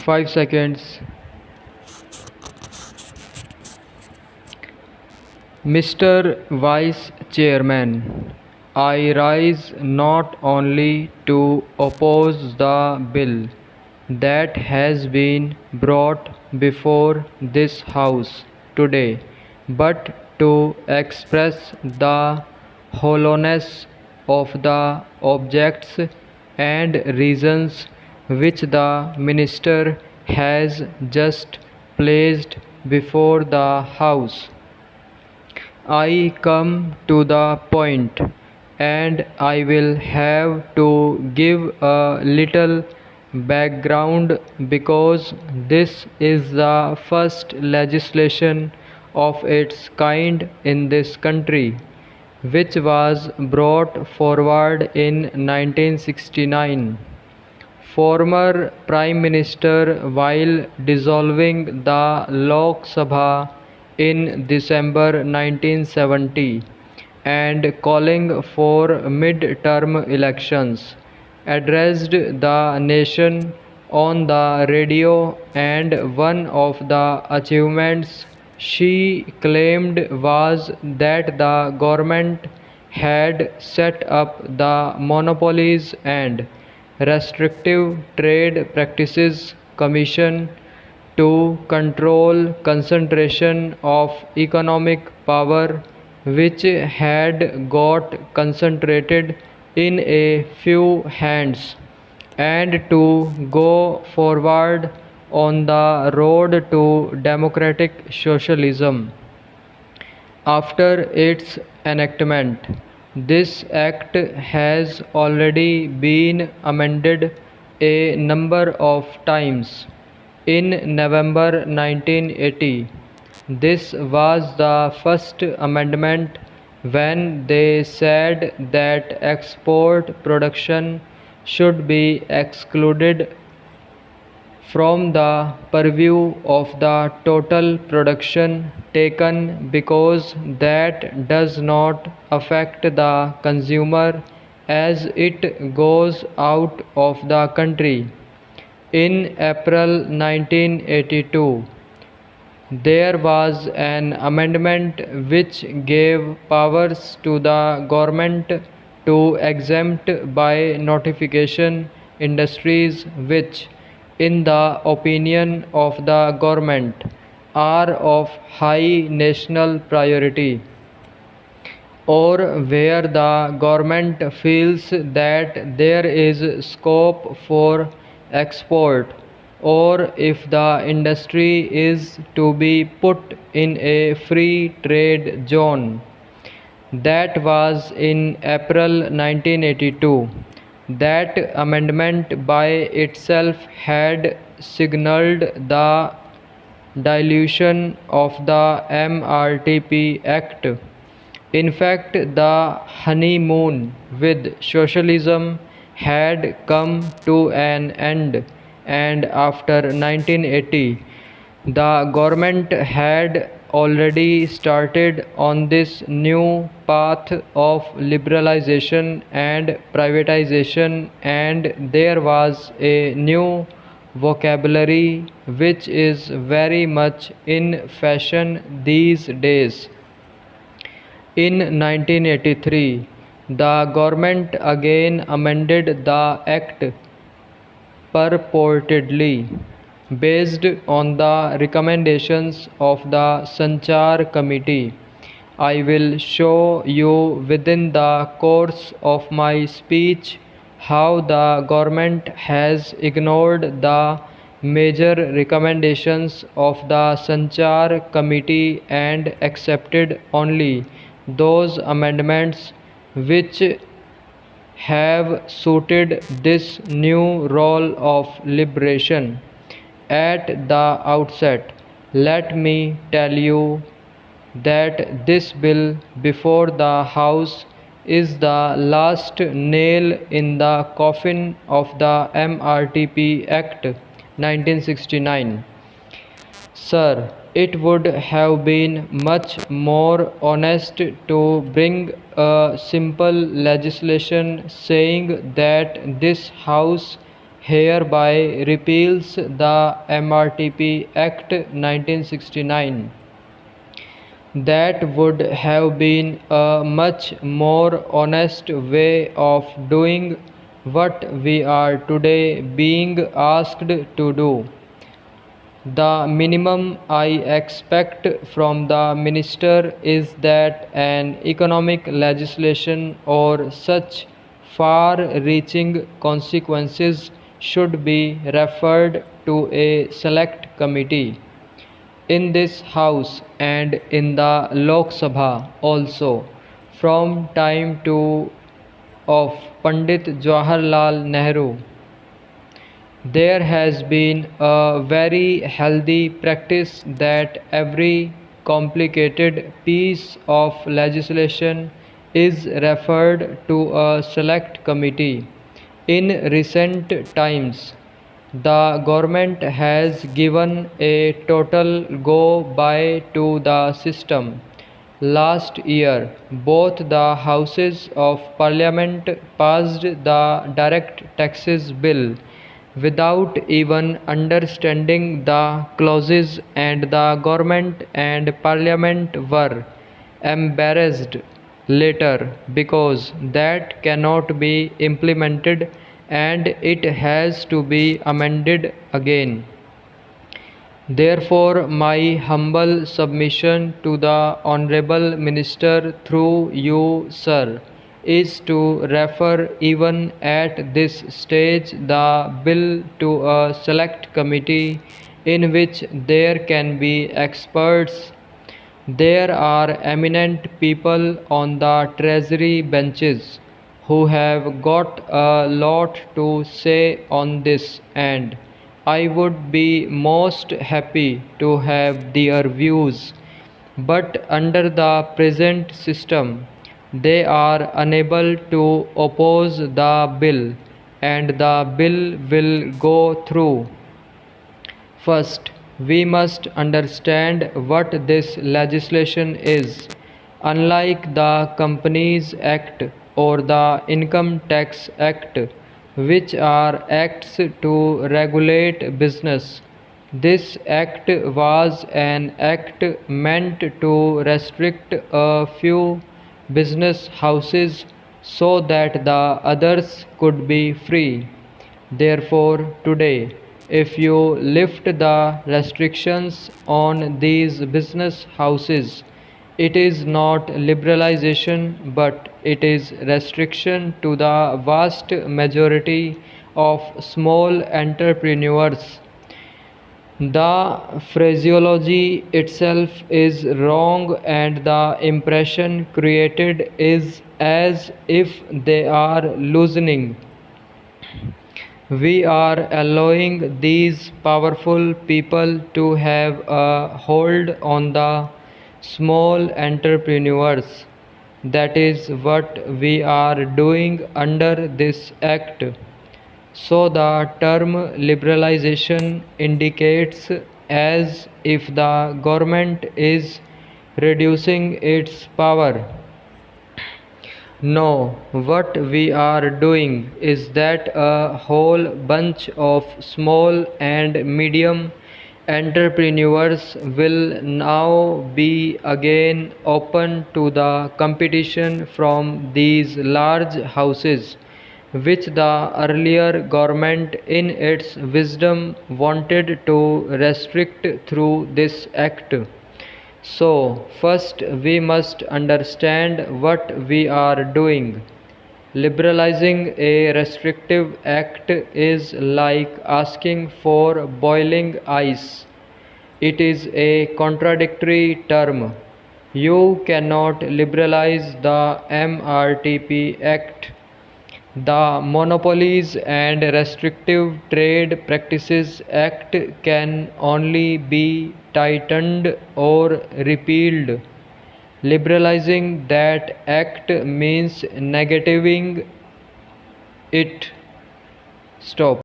5 seconds. Mr. Vice Chairman, I rise not only to oppose the bill that has been brought before this House today, but to express the hollowness of the objects and reasons which the Minister has just placed before the House. I come to the point, and I will have to give a little background because this is the first legislation of its kind in this country, which was brought forward in 1969. Former Prime Minister, while dissolving the Lok Sabha in December 1970 and calling for mid-term elections, addressed the nation on the radio, and one of the achievements she claimed was that the government had set up the Monopolies and Restrictive Trade Practices Commission to control concentration of economic power which had got concentrated in a few hands, and to go forward on the road to democratic socialism. After its enactment, this act has already been amended a number of times. In November 1980, this was the first amendment when they said that export production should be excluded from the purview of the total production taken because that does not affect the consumer as it goes out of the country. In April 1982, there was an amendment which gave powers to the government to exempt by notification industries which, in the opinion of the government, are of high national priority, or where the government feels that there is scope for export, or if the industry is to be put in a free trade zone. That was in April 1982. That amendment by itself had signaled the dilution of the MRTP Act. In fact, the honeymoon with socialism had come to an end, and after 1980, the government had already started on this new path of liberalization and privatization, and there was a new vocabulary which is very much in fashion these days. In 1983, the government again amended the act purportedly based on the recommendations of the Sanchar Committee. I will show you within the course of my speech how the government has ignored the major recommendations of the Sanchar Committee and accepted only those amendments which have suited this new role of liberation. At the outset, let me tell you that this bill before the House is the last nail in the coffin of the MRTP Act 1969. Sir, it would have been much more honest to bring a simple legislation saying that this House hereby repeals the MRTP Act 1969. That would have been a much more honest way of doing what we are today being asked to do. The minimum I expect from the minister is that an economic legislation or such far-reaching consequences should be referred to a select committee in this house and in the Lok Sabha also from time to of Pandit Jawaharlal Nehru. There has been a very healthy practice that every complicated piece of legislation is referred to a select committee. In recent times, the government has given a total go by to the system. Last year, both the houses of parliament passed the direct taxes bill without even understanding the clauses, and the government and parliament were embarrassed later because that cannot be implemented and it has to be amended again. Therefore, my humble submission to the Honorable Minister through you, sir, is to refer even at this stage the bill to a select committee in which there can be experts. There are eminent people on the treasury benches who have got a lot to say on this, and I would be most happy to have their views. But under the present system, they are unable to oppose the bill, and the bill will go through. First, we must understand what this legislation is. Unlike the Companies Act or the Income Tax Act, which are acts to regulate business, this act was an act meant to restrict a few business houses so that the others could be free. Therefore, today, if you lift the restrictions on these business houses, it is not liberalization but it is restriction to the vast majority of small entrepreneurs. The phraseology itself is wrong and the impression created is as if they are loosening. We are allowing these powerful people to have a hold on the small entrepreneurs. That is what we are doing under this act. So the term liberalization indicates as if the government is reducing its power. No, what we are doing is that a whole bunch of small and medium entrepreneurs will now be again open to the competition from these large houses, which the earlier government in its wisdom wanted to restrict through this act. So, first we must understand what we are doing. Liberalizing a restrictive act is like asking for boiling ice. It is a contradictory term. You cannot liberalize the MRTP Act. The Monopolies and Restrictive Trade Practices Act can only be tightened or repealed. Liberalizing that act means negating it. Stop.